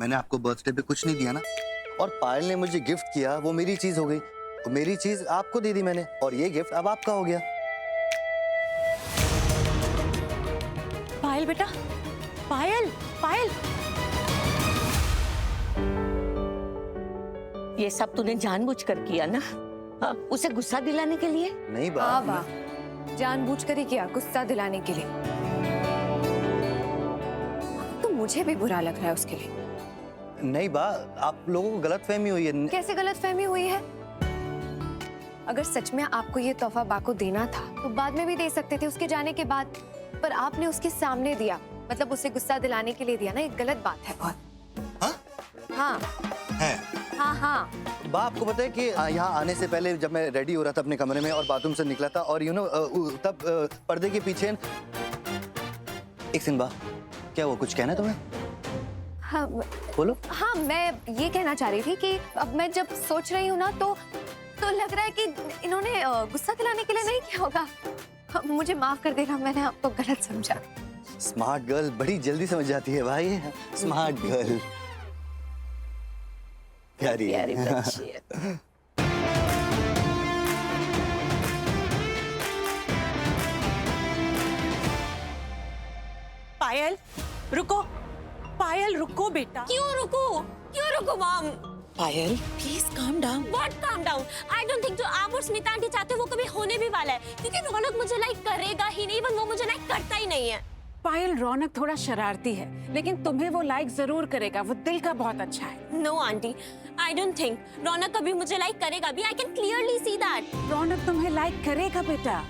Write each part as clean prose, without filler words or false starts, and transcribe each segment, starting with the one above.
मैंने आपको बर्थडे पे कुछ नहीं दिया ना। और पायल ने मुझे गिफ्ट किया, वो मेरी चीज हो गई, तो मेरी चीज आपको दे दी मैंने, और ये गिफ्ट अब आपका हो गया। पायल बेटा, पायल, पायल। ये सब तूने जानबूझकर किया ना? हाँ, उसे गुस्सा दिलाने के लिए? नहीं बा, हाँ वाह, जानबूझकर ही किया, गुस्सा दिलाने के लिए। तो मुझे भी बुरा लग रहा है उसके लिए। नहीं बा, आप लोगों को गलतफहमी हुई है। कैसे गलतफहमी हुई है? अगर सच में आपको ये तोहफा बा को देना था तो बाद में भी दे सकते थे, उसके जाने के बाद। पर आपने उसके सामने दिया, मतलब उसे गुस्सा दिलाने के लिए दिया ना, ये गलत बात है बहुत। हाँ? हाँ है। हाँ हाँ। बा, आपको पता है कि यहाँ आने से पहले जब मैं रेडी हो रहा था अपने कमरे में और बाथरूम से निकला था, और तब पर्दे के पीछे एक सेकंड बा, क्या वो कुछ कहना है तुम्हें? हाँ बोलो। हाँ, मैं ये कहना चाह रही थी कि अब मैं जब सोच रही हूँ ना तो लग रहा है कि इन्होंने गुस्सा दिलाने के लिए नहीं किया होगा। मुझे माफ कर देना, मैंने आपको गलत समझा। स्मार्ट गर्ल बड़ी जल्दी समझ जाती है भाई, स्मार्ट गर्ल। प्यारी प्यारी बच्ची है। पायल रुको, पायल रुको बेटा। क्यों रुको mom? Payal please calm down. What calm down? I don't think जो आप और स्मिता आंटी चाहते हो वो कभी होने भी वाला है, क्योंकि रौनक मुझे लाइक करेगा ही नहीं, वो मुझे लाइक करता ही नहीं है। पायल, रौनक थोड़ा शरारती है, लेकिन तुम्हें वो लाइक जरूर करेगा, वो दिल का बहुत अच्छा है। No aunty, I don't think Raunak कभी मुझे लाइक करेगा भी। I can clearly see that. Raunak तुम्हें लाइक करेगा बेटा,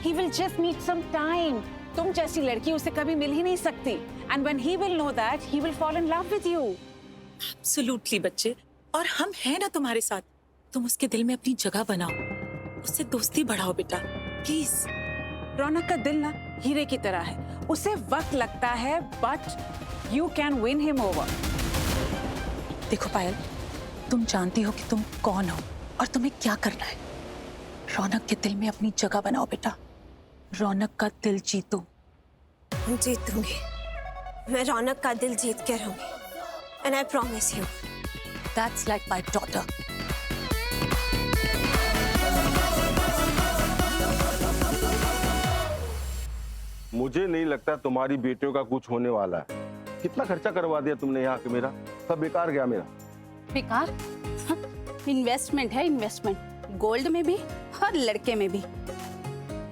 he will just need some time। तुम जैसी लड़की उसे कभी मिल ही नहीं सकती, and when he will know that, he will fall in love with you। Absolutely बच्चे, और हम हैं ना तुम्हारे साथ। तुम उसके दिल में अपनी जगह बनाओ, उससे दोस्ती बढ़ाओ बेटा, प्लीज। रौनक का दिल ना हीरे की तरह है, उसे वक्त लगता है, but you can win him over। देखो पायल, तुम जानती हो कि तुम कौन हो और तुम्हें क्या करना है। रौनक के दिल में अपनी जगह बनाओ बेटा, रौनक का दिल जीतो। जीतूंगी, मैं रौनक का दिल जीत के रहूंगी, and I promise you. That's like my daughter। मुझे नहीं लगता तुम्हारी बेटियों का कुछ होने वाला है। कितना खर्चा करवा दिया तुमने यहाँ के, मेरा सब बेकार गया मेरा। बेकार? इन्वेस्टमेंट है, इन्वेस्टमेंट, गोल्ड में भी और लड़के में भी।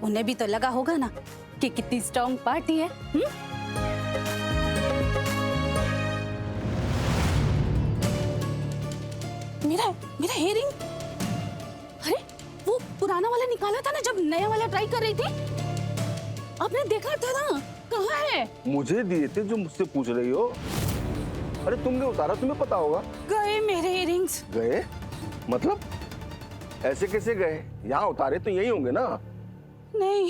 उन्हें भी तो लगा होगा ना कि कितनी स्ट्रॉन्ग पार्टी है। मेरा इयररिंग, अरे वो पुराना वाला निकाला था ना जब नया वाला ट्राई कर रही थी, आपने देखा था ना? कहाँ है? मुझे दिए थे जो मुझसे पूछ रही हो। अरे तुमने उतारा, तुम्हें पता होगा। गए मेरे इयररिंग्स। गए? मतलब ऐसे कैसे गए? यहाँ उतारे तो यही होंगे ना। नहीं,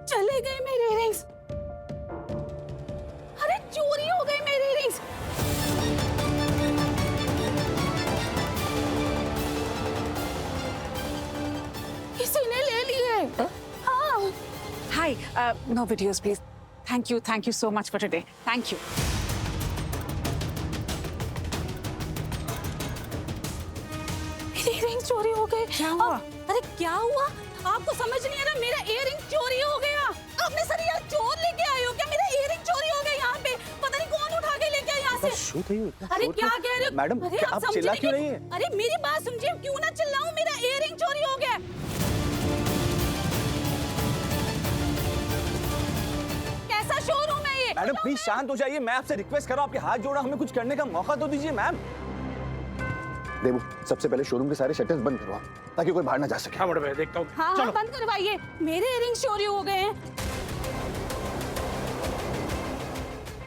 चले गए मेरे इयररिंग्स। अरे चोरी हो गए मेरे इयररिंग्स। किसी ने ले लिए। हाँ। Hi, no videos please। Thank you so much for today। Thank you। मेरे इयररिंग चोरी हो गए। क्या हुआ? अरे क्या हुआ? आपको समझ नहीं आ रहा? मेरा इयररिंग चोरी हो गया। आपने सर यार चोर लेके आए हो क्या? मेरा इयररिंग चोरी हो गया यहाँ पे, पता नहीं कौन उठा के लेके आया यहाँ से। अरे क्या कह रहे हो मैडम? अरे क्या आप चिल्ला क्यों रही हैं? अरे मेरी बात समझिए, क्यों ना चिल्लाऊं, मेरा इयररिंग चोरी हो गया। कैसा शोरूम है ये? मैडम प्लीज शांत हो जाइए, मैं आपसे रिक्वेस्ट कर रहा हूँ, आपके हाथ जोड़ा, हमें कुछ करने का मौका तो दीजिए मैम। देवू, सबसे पहले शोरूम के सारे शटर्स बंद करवा, ताकि कोई बाहर ना जा सके। हाँ मैडम, मैं देखता हूँ। हाँ बंद करवाइए, मेरे इयररिंग चोरी हो गए हैं।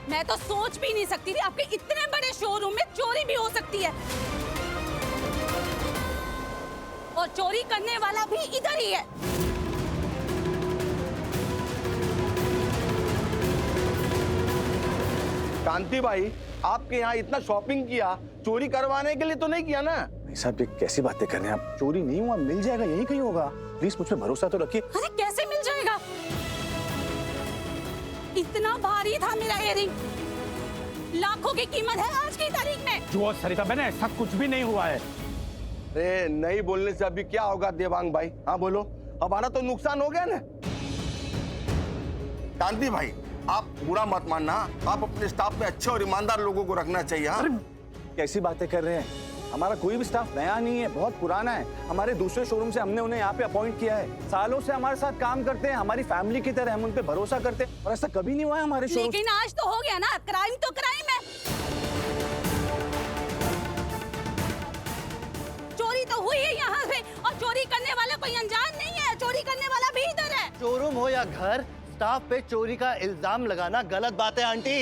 मैं तो सोच भी नहीं सकती थी आपके इतने बड़े शोरूम में चोरी भी हो सकती है, और चोरी करने वाला भी इधर ही है। कांति भाई, आपके यहाँ इतना शॉपिंग किया, चोरी करवाने के लिए तो नहीं किया ना? नहीं साहब, ये कैसी बातें कर रहे हैं आप? चोरी नहीं हुआ, मिल जाएगा, यही कहीं होगा। प्लीज मुझ पे भरोसा तो रखिए। अरे कैसे मिल जाएगा? इतना भारी था मेरा इयररिंग, लाखों की कीमत है आज की तारीख में। जो सरिता बहन ऐसा कुछ भी नहीं हुआ है। अरे नहीं बोलने से अभी क्या होगा देवांग भाई? हाँ बोलो, हमारा तो नुकसान हो गया ना। शांति भाई, आप बुरा मत मानना, आप अपने स्टाफ में अच्छे और ईमानदार लोगों को रखना चाहिए। हाँ? कैसी बातें कर रहे हैं? हमारा कोई भी स्टाफ नया नहीं है, बहुत पुराना है। हमारे दूसरे शोरूम से हमने उन्हें यहाँ पे अपॉइंट किया है। सालों से हमारे साथ काम करते हैं, हमारी फैमिली की तरह हम उन पे भरोसा करते हैं और ऐसा कभी नहीं हुआ है हमारे शोरूम। लेकिन आज तो हो गया ना, क्राइम तो क्राइम है। चोरी तो हुई है यहाँ पे और चोरी करने वाला कोई अनजान नहीं है, चोरी करने वाला भी इधर है। शोरूम हो या घर, स्टाफ पे चोरी का इल्जाम लगाना गलत बात है आंटी।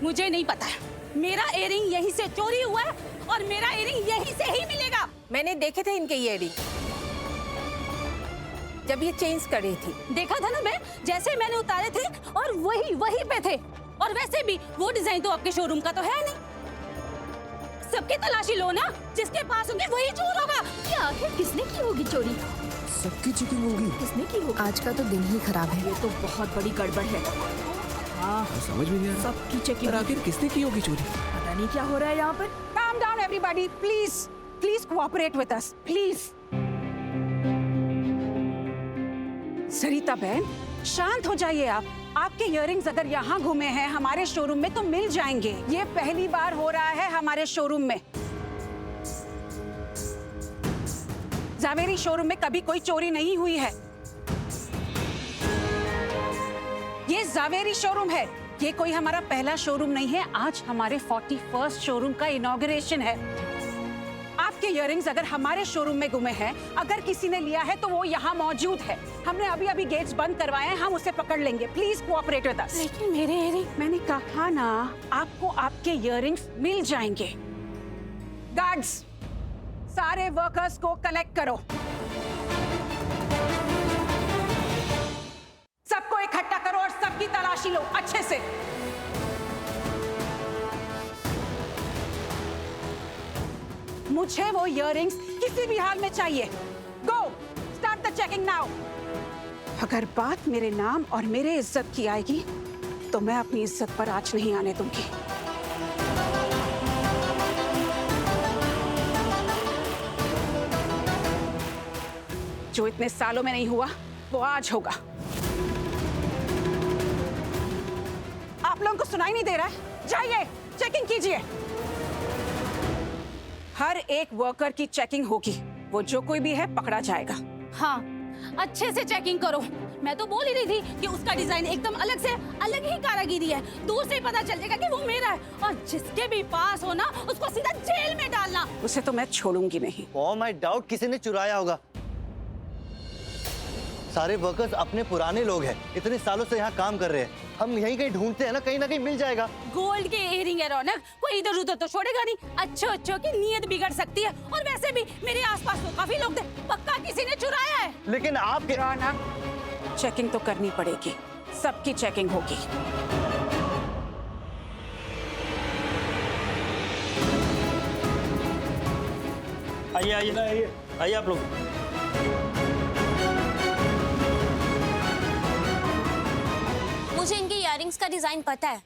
मुझे नहीं पता है, मेरा इयररिंग यहीं से चोरी हुआ है और मेरा इयररिंग यहीं से ही मिलेगा। मैंने देखे थे इनके इयररिंग जब ये चेंज कर रही थी। देखा था ना मैं, जैसे मैंने उतारे थे और वही पे थे। और वैसे भी वो डिजाइन तो आपके शोरूम का तो है नहीं। सबकी तलाशी लो ना, जिसके पास होगी वही चोर होगा। क्या आखिर किसने की होगी चोरी? सबकी चेकिंग होगी। किसने की होगी? आज का तो दिन ही खराब है। ये तो बहुत बड़ी गड़बड़ है। समझ में नहीं आ रहा सबकी चेकिंग। आखिर किसने की होगी चोरी? पता नहीं क्या हो रहा है यहाँ पर। Calm down everybody, please. Please cooperate with us, please. सरिता बहन, शांत हो जाइए आप। आपके इयररिंग्स अगर यहाँ घूमे हैं हमारे शोरूम में तो मिल जाएंगे। ये पहली बार हो रहा है हमारे शोरूम में। जावेरी शोरूम में कभी कोई चोरी नहीं हुई है। ये जावेरी शोरूम है, ये कोई हमारा पहला शोरूम नहीं है। आज हमारे 41st शोरूम का इनॉग्रेशन है। आपके इयररिंग्स अगर हमारे शोरूम में गुमे हैं, अगर किसी ने लिया है तो वो यहाँ मौजूद है। हमने अभी गेट्स बंद करवाए हैं, हम उसे पकड़ लेंगे। Please cooperate with us. लेकिन मेरे इयररिंग, मैंने कहा ना, आपको आपके इयररिंग्स मिल जाएंगे। गार्ड्स, सारे वर्कर्स को कलेक्ट करो। सबको इकट्ठा करो और सबकी तलाशी लो अच्छे से। मुझे वो इयररिंग्स किसी भी हाल में चाहिए। गो, स्टार्ट द चेकिंग नाउ। अगर बात मेरे नाम और मेरे इज्जत की आएगी तो मैं अपनी इज्जत पर आंच नहीं आने दूंगी। जो इतने सालों में नहीं हुआ वो आज होगा। आप लोगों को सुनाई नहीं दे रहा है? जाइए, चेकिंग कीजिए। हर एक वर्कर की चेकिंग होगी, वो जो कोई भी है पकड़ा जाएगा। हाँ, अच्छे से चेकिंग करो। मैं तो बोल ही रही थी कि उसका डिजाइन एकदम अलग से अलग ही कारागिरी है। दूर से ही पता चल जाएगा कि वो मेरा है। और जिसके भी पास हो ना, उसको सीधा जेल में डालना। उसे तो मैं छोड़ूंगी नहीं। फॉर माय डाउट किसी ने चुराया होगा। सारे वर्कर्स अपने पुराने लोग हैं, इतने सालों से यहाँ काम कर रहे हैं। हम यहीं कहीं ढूंढते हैं ना, कहीं ना कहीं मिल जाएगा। गोल्ड के इयररिंग है रौनक, कोई इधर उधर तो छोड़ेगा नहीं। अच्छों की नीयत बिगड़ सकती है। और वैसे भी मेरे आसपास तो काफी लोग थे, पक्का किसी ने चुराया है। लेकिन आप चेकिंग तो करनी पड़ेगी, सबकी चेकिंग होगी। आइए आइए आइए आइए आप लोग। मुझे इनके इयररिंग्स का डिजाइन पता है।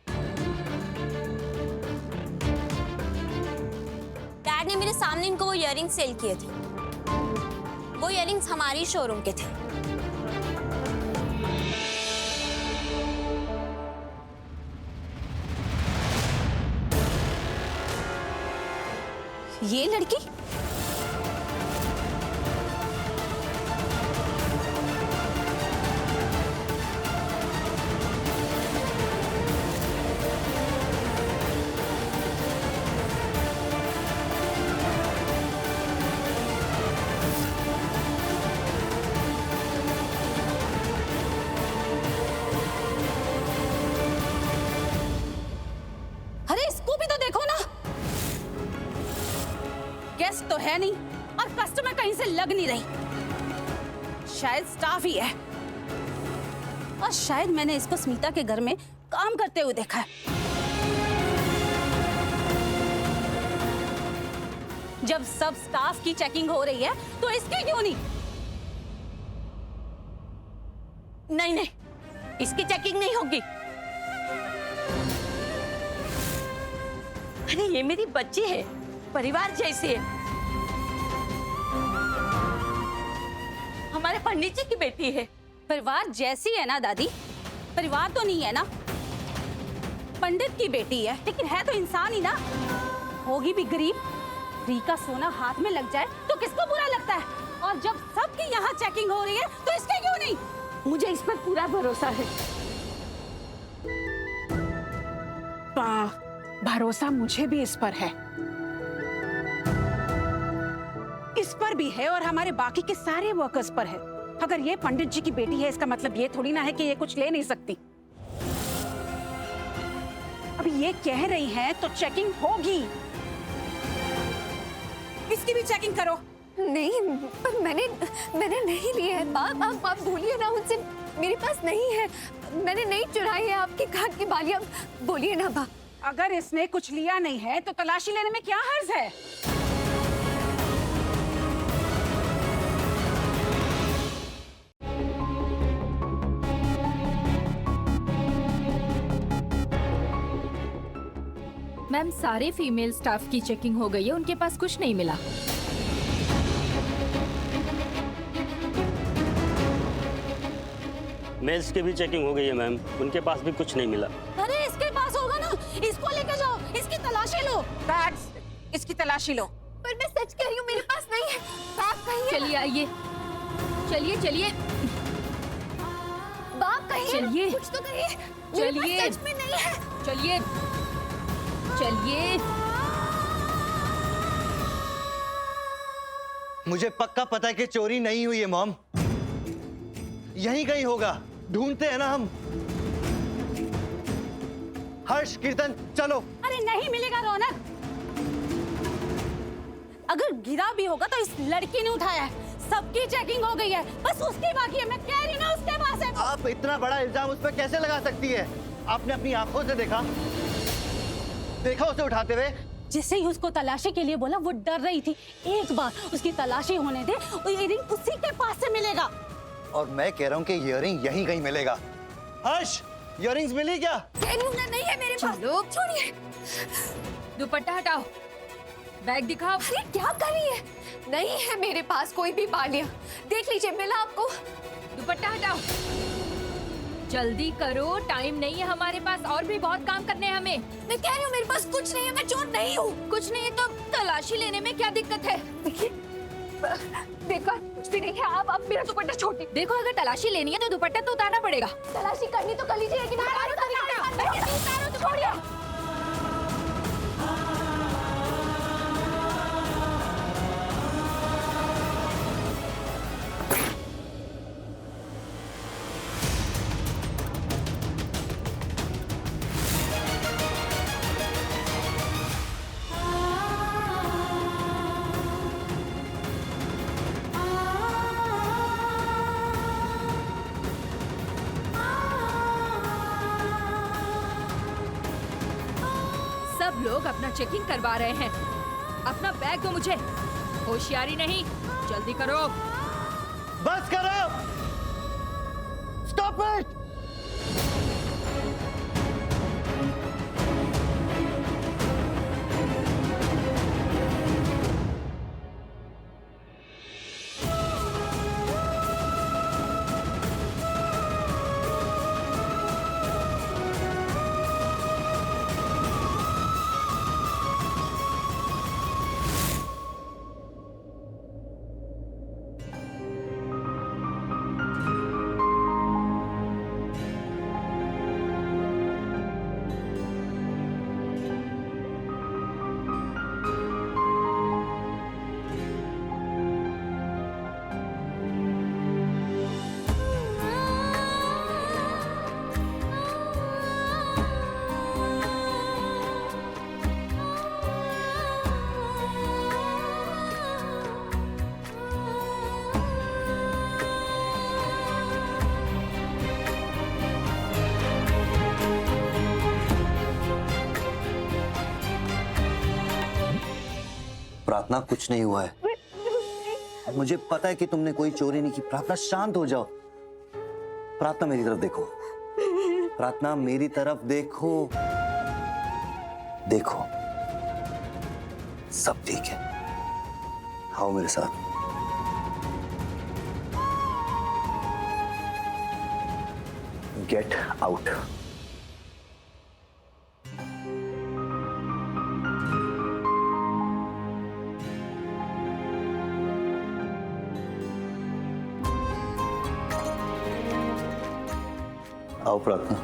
डैड ने मेरे सामने इनको वो इयररिंग्स सेल किए थे। वो इयररिंग्स हमारी शोरूम के थे। ये लड़की गेस्ट तो है नहीं और कस्टमर कहीं से लग नहीं रही। शायद स्टाफ ही है। और शायद मैंने इसको स्मिता के घर में काम करते हुए देखा है। जब सब स्टाफ की चेकिंग हो रही है तो इसकी क्यों नहीं? नहीं नहीं, इसकी चेकिंग नहीं होगी। अरे ये मेरी बच्ची है, परिवार जैसी है। हमारे पंडित जी की बेटी है। परिवार जैसी है ना दादी, परिवार तो नहीं है ना। पंडित की बेटी है लेकिन है तो इंसान ही ना। होगी भी गरीब। फ्री का सोना हाथ में लग जाए तो किसको बुरा लगता है? और जब सबकी यहाँ चेकिंग हो रही है तो इसके क्यों नहीं? मुझे इस पर पूरा भरोसा है। भरोसा मुझे भी इस पर है। इस पर भी है और हमारे बाकी के सारे वर्कर्स पर है। अगर ये पंडित जी की बेटी है इसका मतलब ये थोड़ी ना है कि ये कुछ ले नहीं सकती। अभी ये कह रही हैं तो चेकिंग होगी। इसकी भी चेकिंग करो। नहीं, पर मैंने नहीं लिए है। आप बोलिए ना उनसे, मेरे पास नहीं है। मैंने नहीं चुराई है आपकी कान की बालियां। बोलिए ना बा। अगर इसने कुछ लिया नहीं है तो तलाशी लेने में क्या हर्ज है? मैम, सारे फीमेल स्टाफ की चेकिंग हो गई है, उनके पास कुछ नहीं मिला। मेल्स की भी चेकिंग हो गई है मैम, उनके पास भी कुछ नहीं मिला। अरे इसके पास होगा ना, इसको लेके जाओ, इसकी तलाशी लो। इसकी तलाशी लो। पर मैं सच कह रही हूँ, मेरे पास नहीं है। बाप कहिए। चलिए आइए, चलिए बाप कहिए। चलिए। कुछ तो कहिए। चलिए। मेरे पास सच में नहीं है। चलिए। मुझे पक्का पता है कि चोरी नहीं हुई है मॉम। यहीं कहीं होगा, ढूंढते हैं ना हम। हर्ष, कीर्तन, चलो। अरे नहीं मिलेगा रौनक। अगर गिरा भी होगा तो इस लड़की ने उठाया है। सबकी चेकिंग हो गई है, बस उसकी बाकी है। मैं कह रही हूँ ना, उसके पास है। आप इतना बड़ा इल्जाम उस पर कैसे लगा सकती है? आपने अपनी आंखों से देखा उसे उठाते हुए। जिसे ही उसको तलाशी के लिए बोला वो डर रही थी। एक बार उसकी तलाशी होने दे, इयररिंग उसी के पास से मिलेगा। और मैं कह रहा हूँ कि इयररिंग यहीं कहीं मिलेगा। हर्ष, इयररिंग्स मिली क्या? नहीं है मेरे पास। लोग छोड़िए। दुपट्टा हटाओ, बैग दिखाओ। अरे क्या कर रही है? नहीं है मेरे पास कोई भी बालियां। देख लीजिए, मिला आपको। दुपट्टा हटाओ, जल्दी करो, टाइम नहीं है हमारे पास, और भी बहुत काम करने हैं हमें। मैं कह रही हूँ मेरे पास कुछ नहीं है, मैं चोर नहीं हूँ। कुछ नहीं है तो तलाशी लेने में क्या दिक्कत है? देखो कुछ भी नहीं है। आप मेरा दुपट्टा छोड़िए। देखो, अगर तलाशी लेनी है तो दुपट्टा तो उतारना पड़ेगा। तलाशी करनी तो कर लीजिए, लेकिन छोड़िए। सब लोग अपना चेकिंग करवा रहे हैं। अपना बैग दो मुझे। होशियारी नहीं, जल्दी करो। बस करो। Stop it. प्रार्थना, कुछ नहीं हुआ है। मुझे पता है कि तुमने कोई चोरी नहीं की। प्रार्थना, शांत हो जाओ। प्रार्थना, मेरी तरफ देखो। प्रार्थना, मेरी तरफ देखो। देखो, सब ठीक है, आओ मेरे साथ। Get out. आओ प्रार्थना।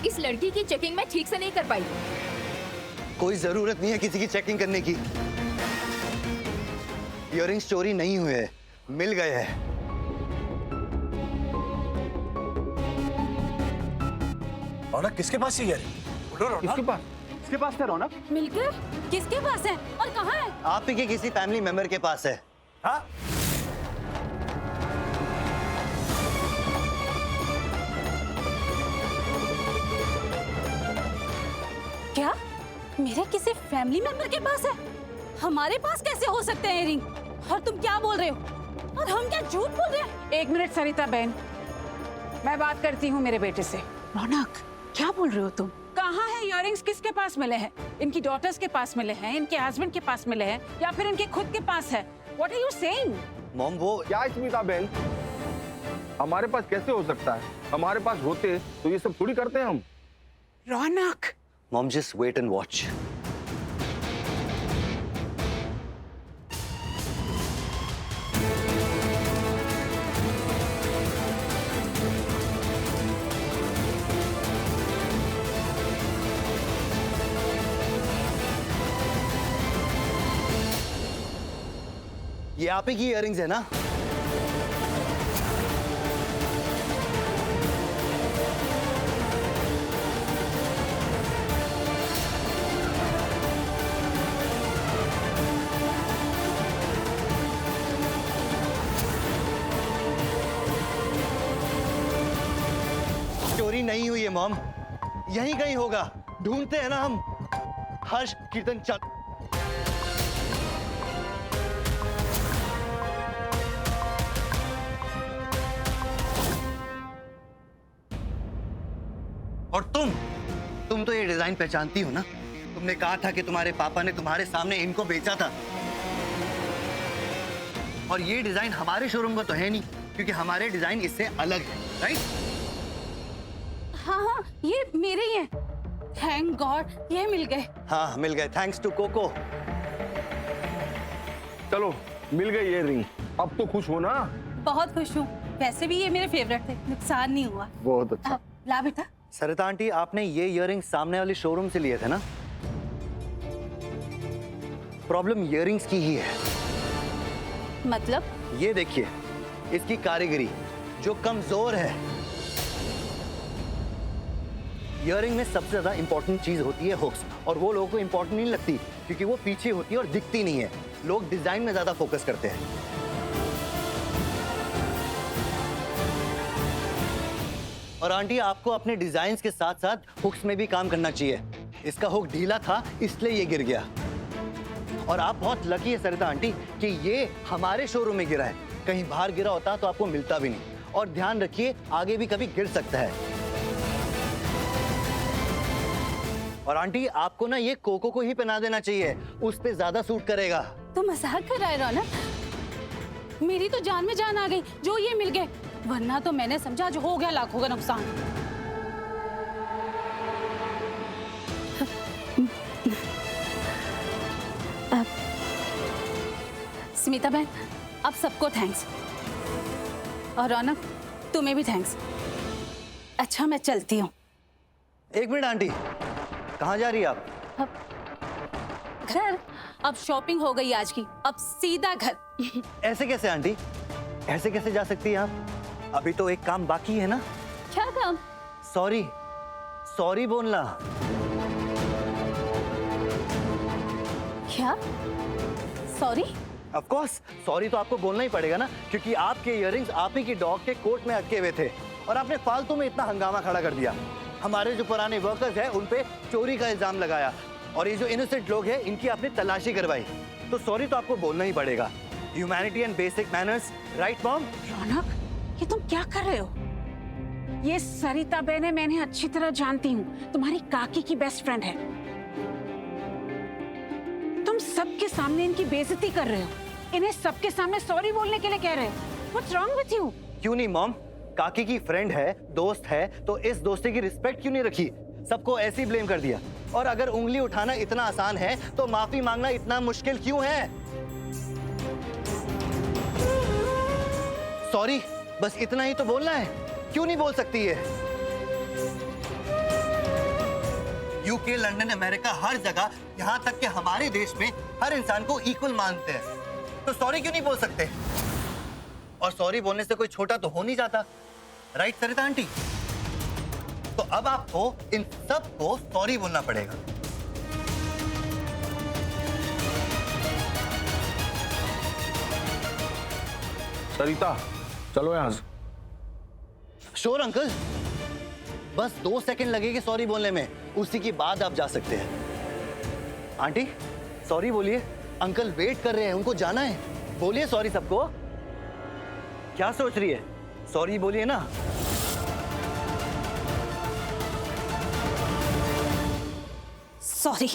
इस लड़की की चेकिंग मैं ठीक से नहीं कर पाई। कोई जरूरत नहीं है किसी की चेकिंग करने की। इयररिंग्स चोरी नहीं हुए हैं, मिल गए हैं। रौनक किसके पास है इयररिंग? बोलो रौनक। किसके पास थे रौनक? मिलकर किसके पास है और कहाँ है? आप ही के किसी फैमिली मेंबर के पास है। हाँ? क्या मेरे किसी फैमिली मेंबर के पास है? हमारे पास कैसे हो सकते हैं रिंग? और तुम क्या बोल रहे हो? और हम क्या झूठ बोल रहे हैं? एक मिनट सरिता बहन, मैं बात करती हूँ मेरे बेटे से। रौनक, क्या बोल रहे हो तुम? कहाँ है इयररिंग्स? किसके पास मिले हैं? इनकी डॉटर्स के पास मिले हैं, इनके हस्बैंड के पास मिले हैं, या फिर इनके खुद के पास है? What are you saying? Mom वो क्या स्मिता बहन, हमारे पास कैसे हो सकता है? हमारे पास होते तो ये सब थोड़ी करते हैं हम। Raunak, mom just wait and watch. ये आप ही की इयररिंग्स है ना? चोरी नहीं हुई है मॉम, यहीं कहीं होगा। ढूंढते हैं ना हम। हर्ष, कीर्तन, चल। और तुम तो ये डिजाइन पहचानती हो ना? तुमने कहा था कि तुम्हारे पापा ने तुम्हारे सामने इनको बेचा था। और ये डिजाइन हमारे शोरूम का तो है नहीं, क्योंकि हमारे डिजाइन इससे अलग है, राइट? हाँ हाँ, ये मेरे ही हैं। थैंक गॉड ये मिल गए। हाँ मिल गए, थैंक्स टू कोको। चलो मिल गई ये रिंग, अब तो खुश हो ना? बहुत खुश हूँ। वैसे भी ये मेरे फेवरेट थे, नुकसान नहीं हुआ। बहुत अच्छा। ला बेटा। सरिता आंटी, आपने ये इयररिंग्स सामने वाली शोरूम से लिए थे ना? प्रॉब्लम इयररिंग्स की ही है। मतलब? ये देखिए, इसकी कारीगरी जो कमजोर है। इयररिंग में सबसे ज्यादा इंपॉर्टेंट चीज होती है हुक्स, और वो लोगों को इंपॉर्टेंट नहीं लगती क्योंकि वो पीछे होती है और दिखती नहीं है। लोग डिजाइन में ज्यादा फोकस करते हैं। और आंटी, आपको अपने डिजाइन्स के साथ साथ हुक्स में भी काम करना चाहिए। इसका हुक ढीला था इसलिए ये गिर गया। और आप बहुत लकी है सरिता आंटी कि ये हमारे शोरूम में गिरा है। कहीं बाहर गिरा होता तो आपको मिलता भी नहीं। और ध्यान रखिए, आगे भी कभी गिर सकता है। और आंटी, आपको ना ये कोको को ही पहना देना चाहिए, उस पे ज्यादा सूट करेगा। तो मजाक कर रहा है रौनक? मेरी तो जान में जान आ गई जो ये मिल गए, वरना तो मैंने समझा जो हो गया लाखों का नुकसान। स्मिता बहन, अब सबको थैंक्स, और रौनक तुम्हें भी थैंक्स। अच्छा मैं चलती हूँ। एक मिनट आंटी, कहाँ जा रही है आप? घर। अब शॉपिंग हो गई आज की, अब सीधा घर। ऐसे कैसे आंटी, ऐसे कैसे जा सकती हैं आप? अभी तो एक काम बाकी है ना? क्या काम? सॉरी, सॉरी बोलना। क्या? सॉरी? ऑफ कोर्स, सॉरी तो आपको बोलना ही पड़ेगा ना, क्योंकि आपके इयररिंग्स आप ही की डॉग के कोट में अटके हुए थे और आपने फालतू में इतना हंगामा खड़ा कर दिया। हमारे जो पुराने वर्कर्स हैं उन पे चोरी का इल्जाम लगाया और ये जो इनोसेंट लोग हैं इनकी आपने तलाशी करवाई। तो सॉरी तो आपको बोलना ही पड़ेगा। Humanity and basic manners, right mom? Raunak, ये तुम क्या कर रहे हो? ये सरिता बहन है, मैंने अच्छी तरह जानती हूँ, तुम्हारी काकी की बेस्ट फ्रेंड है। तुम सबके सामने इनकी बेइज्जती कर रहे हो, इन्हें सबके सामने सॉरी बोलने के लिए कह रहे हो। What's wrong with you? क्यों नहीं मॉम, काकी की फ्रेंड है, दोस्त है, तो इस दोस्ती की रिस्पेक्ट क्यों नहीं रखी? सबको ऐसे ही ब्लेम कर दिया। और अगर उंगली उठाना इतना आसान है तो माफी मांगना इतना मुश्किल क्यों है? सॉरी, बस इतना ही तो बोलना है, क्यों नहीं बोल सकती है? यूके, लंदन, अमेरिका, हर जगह, यहाँ तक कि हमारे देश में हर इंसान को इक्वल मानते हैं, तो सॉरी क्यों नहीं बोल सकते? और सॉरी बोलने से कोई छोटा तो हो नहीं जाता, राइट सरिता आंटी? तो अब आपको इन सब को सॉरी बोलना पड़ेगा। सरिता, चलो यहाँ से। श्योर अंकल, बस 2 सेकंड लगेंगे सॉरी बोलने में, उसी के बाद आप जा सकते हैं। आंटी सॉरी बोलिए, अंकल वेट कर रहे हैं, उनको जाना है। बोलिए सॉरी सबको। क्या सोच रही है? सॉरी बोलिए ना। सॉरी।